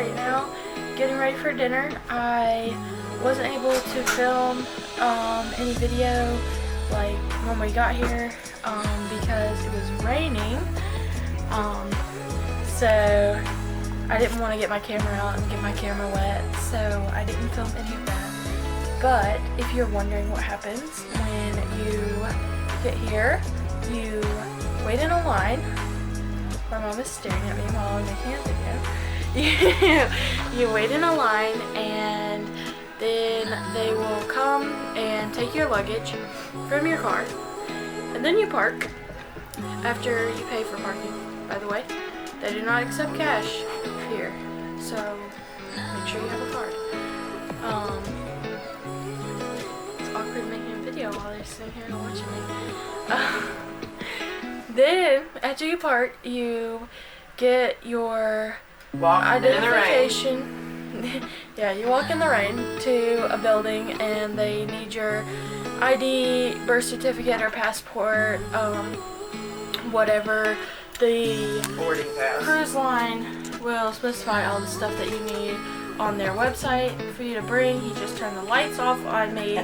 right now getting ready for dinner. I wasn't able to film any video like when we got here because it was raining. So I didn't want to get my camera out and get my camera wet, so I didn't film any of that. But if you're wondering what happens when you get here, you wait in a line. My mom is staring at me while I'm making a video. You wait in a line, and then they will come and take your luggage from your car, and then you park after you pay for parking, by the way. They do not accept cash here, so make sure you have a card. It's awkward making a video while they're sitting here and watching me. Then, after you park, you get your identification. Yeah, you walk in the rain to a building, and they need your ID, birth certificate, or passport, whatever. The boarding pass. Cruise line will specify all the stuff that you need on their website for you to bring. He just turned the lights off on me.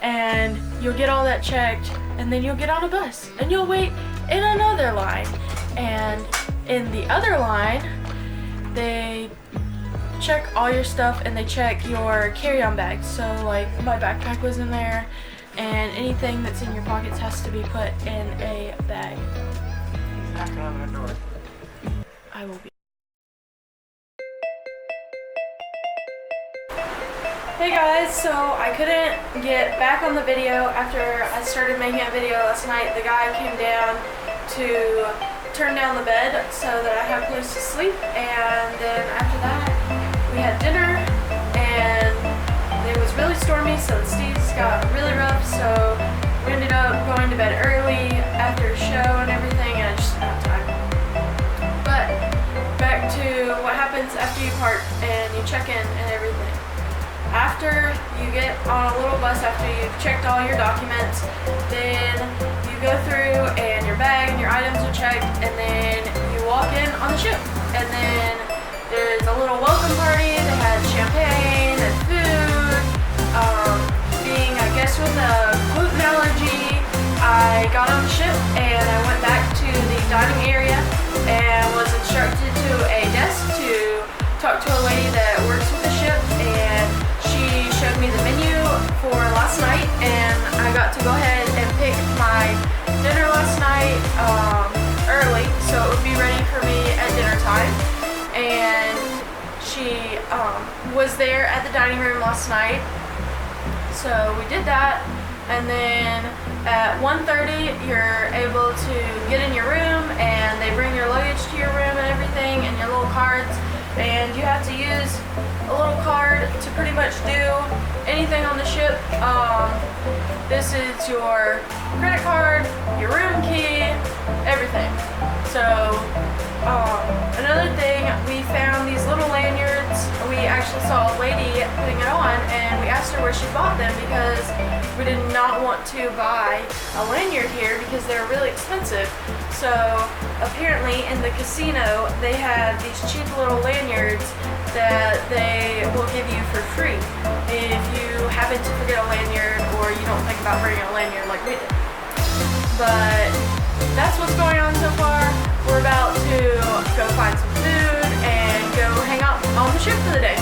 And you'll get all that checked, and then you'll get on a bus, and you'll wait in another line. And in the other line, they check all your stuff, and they check your carry-on bags. So like my backpack was in there, and anything that's in your pockets has to be put in a bag. He's knocking on the door. I will be. Hey guys, so I couldn't get back on the video after I started making a video last night. The guy came down to turn down the bed so that I have a place to sleep, and then after that we had dinner, and it was really stormy, so the seas got really rough, so we ended up going to bed early after a show and everything, and I just didn't have time. But back to what happens after you park and you check in and everything. After you get on a little bus, after you've checked all your documents, then you go through and your bag and your items are checked, and then you walk in on the ship. And then there's a little welcome party. They had champagne and food. Being a guest with a gluten allergy, I got on the ship and I went back to the dining area and was instructed to a desk to talk to a lady that works with the ship, and she showed me the menu for last night, and I got to go ahead and pick my dinner last night early, so it would be ready for me at dinner time. And she was there at the dining room last night, so we did that. And then at 1:30 you're able to get in your room, and they bring your luggage to your room and everything, and your little cards, and you have to use a little card to pretty much do anything on the ship. This is your credit card, your room key, everything. So another thing, we found these little lanyards. We actually saw a lady putting it on, and we asked her where she bought them because we did not want to buy a lanyard here because they're really expensive. So apparently in the casino they have these cheap little lanyards that they will give you for free if you happen to forget a lanyard or you don't think about bringing a lanyard like we did. But that's what's going on so far. We're about to go find some food and go hang out on the ship for the day.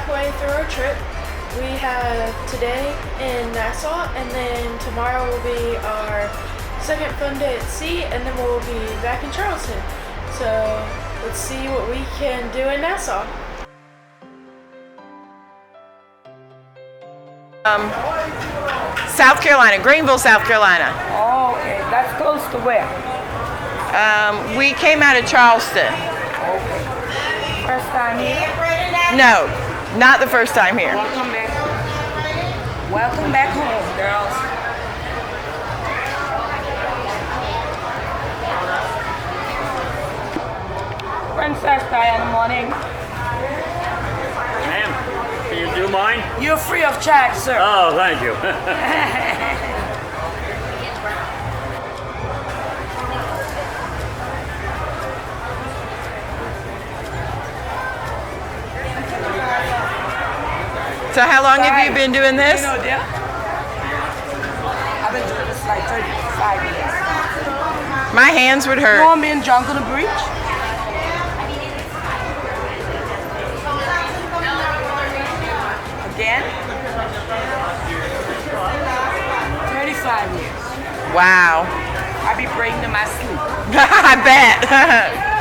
halfway through our trip. We have today in Nassau, and then tomorrow will be our second fun day at sea, and then we'll be back in Charleston. So let's see what we can do in Nassau. South Carolina, Greenville, South Carolina. Oh, okay. That's close to where? We came out of Charleston. Okay. First time here? No, not the first time here. Welcome back. Welcome back home, girls. Princess Diana morning. Ma'am, can you do mine? You're free of charge, sir. Oh, thank you. So how long have you been doing this? You know, dear? I've been doing this like 35 years. My hands would You hurt. want me in Junkanoo Breach? Again? 35 years. Wow. I be breaking in my sleep. I bet.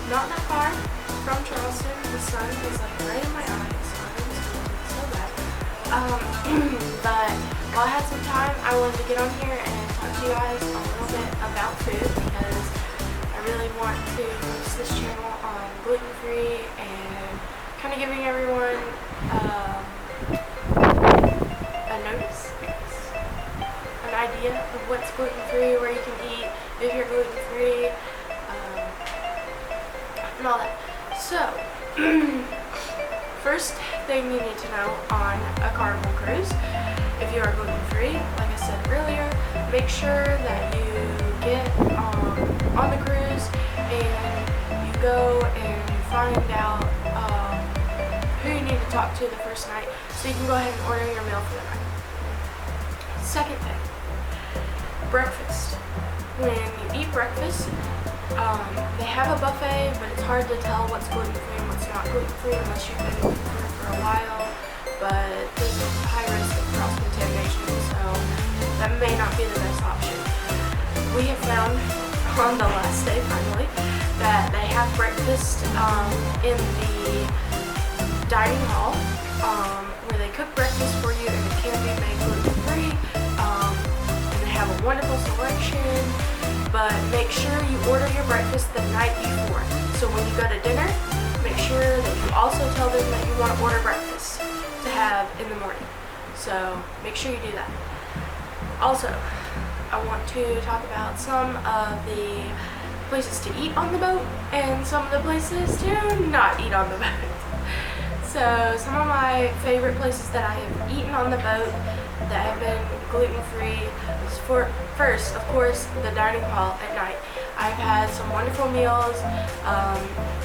not that far from Charleston. The sun is like right in my eyes, so I was feeling so bad. But while I had some time, I wanted to get on here and talk to you guys a little bit about food because I really want to post this channel on gluten-free and kind of giving everyone a notice, I guess, an idea of what's gluten-free, where you can eat if you're gluten-free, and all that. So, first thing you need to know on a Carnival cruise, if you are gluten-free, like I said earlier, make sure that you get on the cruise and you go and you find out who you need to talk to the first night so you can go ahead and order your meal for the night. Second thing, breakfast. When you eat breakfast, they have a buffet, but it's hard to tell what's gluten-free and what's not gluten-free unless you've been gluten-free for a while. But there's a high risk of cross-contamination, so that may not be the best option. We have found on the last day, finally, that they have breakfast in the dining hall where they cook breakfast for you, and it can be made gluten-free. And they have a wonderful selection. But make sure you order your breakfast the night before. So when you go to dinner, make sure that you also tell them that you want to order breakfast to have in the morning. So make sure you do that. Also, I want to talk about some of the places to eat on the boat and some of the places to not eat on the boat. So some of my favorite places that I have eaten on the boat that have been gluten-free is first, of course, the dining hall at night. I've had some wonderful meals,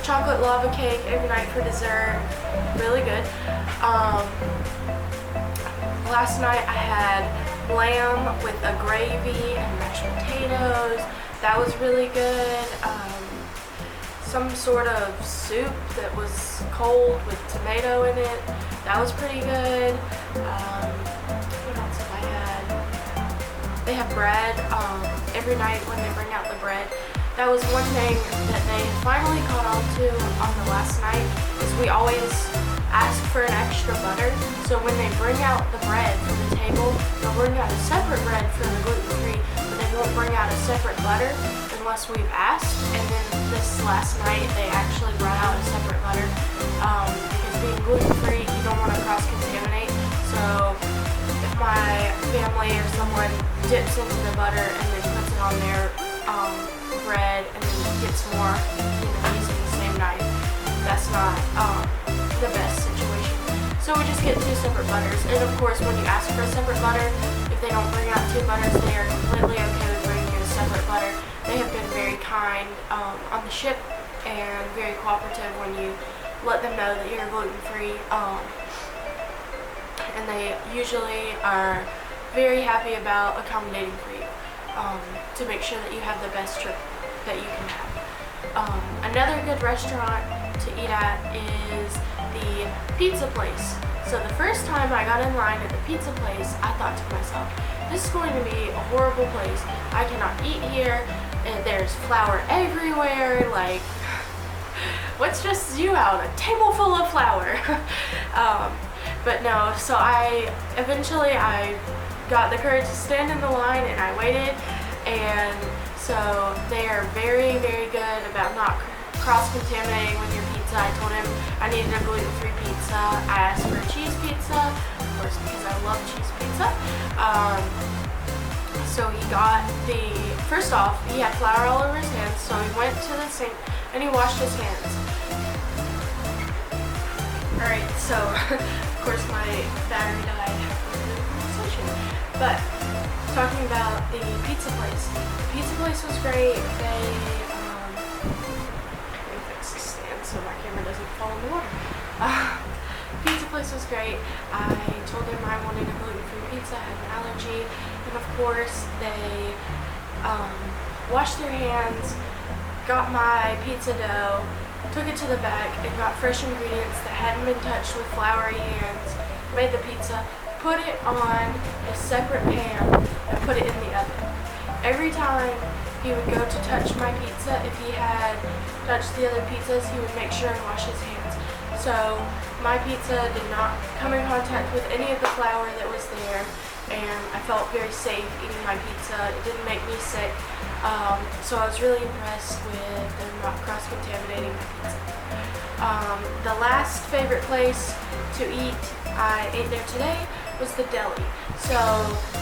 chocolate lava cake every night for dessert, really good. Last night I had lamb with a gravy and mashed potatoes. That was really good. Some sort of soup that was cold with tomato in it. That was pretty good. What else have I had? They have bread every night when they bring out the bread. That was one thing that they finally caught on to on the last night, is we always ask for an extra butter. So when they bring out the bread from the table, they'll bring out a separate bread for the gluten-free, but they won't bring out a separate butter unless we've asked. And then this last night, they actually brought out a separate butter because being gluten-free, you don't want to cross-contaminate. So if my family or someone dips into the butter and then puts it on their bread and then gets more, using the same knife, that's not the best situation. So we just get 2 separate butters. And of course, when you ask for a separate butter, if they don't bring out 2 butters, they are completely okay with bringing you a separate butter. They have been very kind on the ship and very cooperative when you let them know that you're gluten-free. And they usually are very happy about accommodating for you to make sure that you have the best trip that you can have. Another good restaurant to eat at is the pizza place. So the first time I got in line at the pizza place, I thought to myself, this is going to be a horrible place. I cannot eat here, and there's flour everywhere. Like, what stresses you out? A table full of flour. But no, so I got the courage to stand in the line, and I waited. And so they are very, very good about not cross-contaminating with your pizza. I told him I needed a gluten-free pizza. I asked for a cheese pizza, of course, because I love cheese pizza. So he got first off, he had flour all over his hands, so he went to the sink and he washed his hands. Alright, so of course my battery died after the conversation. But talking about the pizza place. The pizza place was great. They let me fix this stand so my camera doesn't fall in the water. Pizza place was great. I told them I wanted a gluten-free pizza, I had an allergy, and of course they washed their hands, got my pizza dough, took it to the back, and got fresh ingredients that hadn't been touched with floury hands, made the pizza, put it on a separate pan, and put it in the oven. Every time he would go to touch my pizza, if he had touched the other pizzas, he would make sure and wash his hands. So my pizza did not come in contact with any of the flour that was there, and I felt very safe eating my pizza. It didn't make me sick. So I was really impressed with them not cross-contaminating my pizza. The last favorite place to eat I ate there today was the deli. So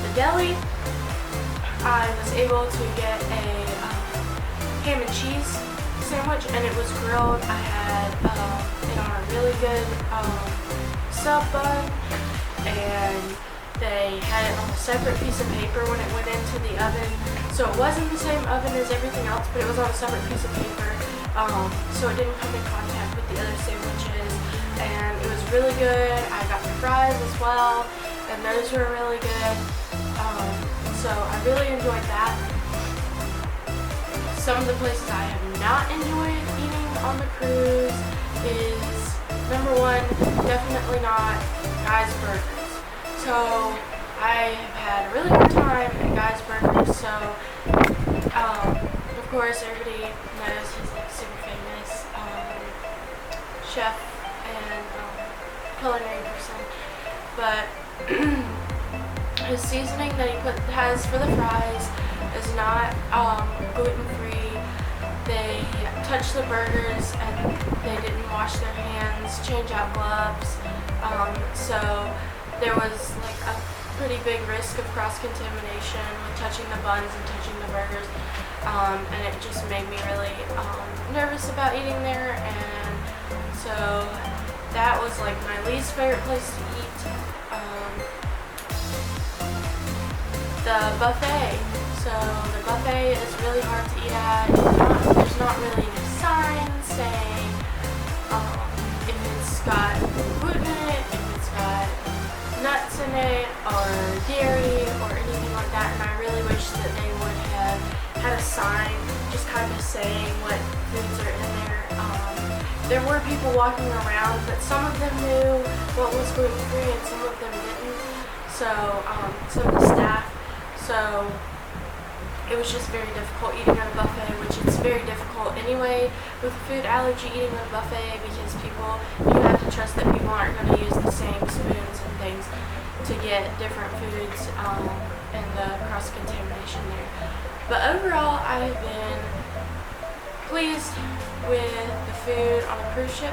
the deli, I was able to get a ham and cheese sandwich, and it was grilled. I had it on a really good sub bun, and they had it on a separate piece of paper when it went into the oven. So it wasn't the same oven as everything else, but it was on a separate piece of paper. So it didn't come in contact with the other sandwiches, and it was really good. I got the fries as well, and those were really good. So I really enjoyed that. Some of the places I have not enjoyed eating on the cruise is, number one, definitely not Guy's Burgers. So I have had a really good time at Guy's Burgers. So of course everybody knows he's like super famous chef and culinary person, but his seasoning that he has for the fries is not gluten-free. They touch the burgers and they didn't wash their hands, change out gloves, so there was like a pretty big risk of cross-contamination with touching the buns and touching the burgers, and it just made me really nervous about eating there, and so that was like my least favorite place to eat. The buffet. So the buffet is really hard to eat at. There's not really any signs saying if it's got gluten in it, if it's got nuts in it, or dairy, or anything like that. And I really wish that they would have had a sign just kind of saying what foods are in there. There were people walking around, but some of them knew what was gluten-free and some of them didn't. So some of the staff. So it was just very difficult eating at a buffet, which is very difficult anyway with food allergy eating at a buffet, because you have to trust that people aren't going to use the same spoons and things to get different foods and the cross-contamination there. But overall, I have been pleased with the food on a cruise ship,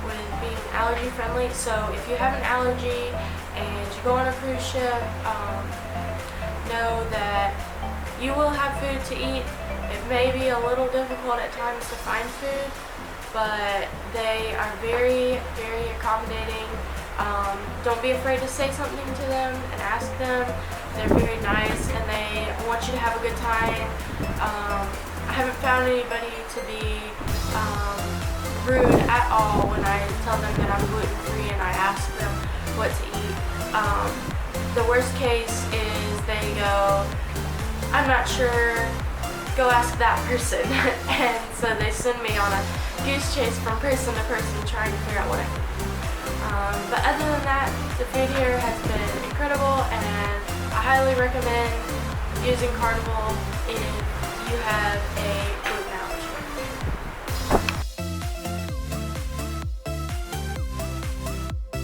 with being allergy friendly. So if you have an allergy and you go on a cruise ship, know that you will have food to eat. It may be a little difficult at times to find food, but they are very, very accommodating. Don't be afraid to say something to them and ask them. They're very nice and they want you to have a good time. I haven't found anybody to be rude at all when I tell them that I'm gluten-free and I ask them what to eat. The worst case is they go, I'm not sure, go ask that person. And so they send me on a goose chase from person to person trying to figure out what I can eat. But other than that, the food here has been incredible, and I highly recommend using Carnival if you have a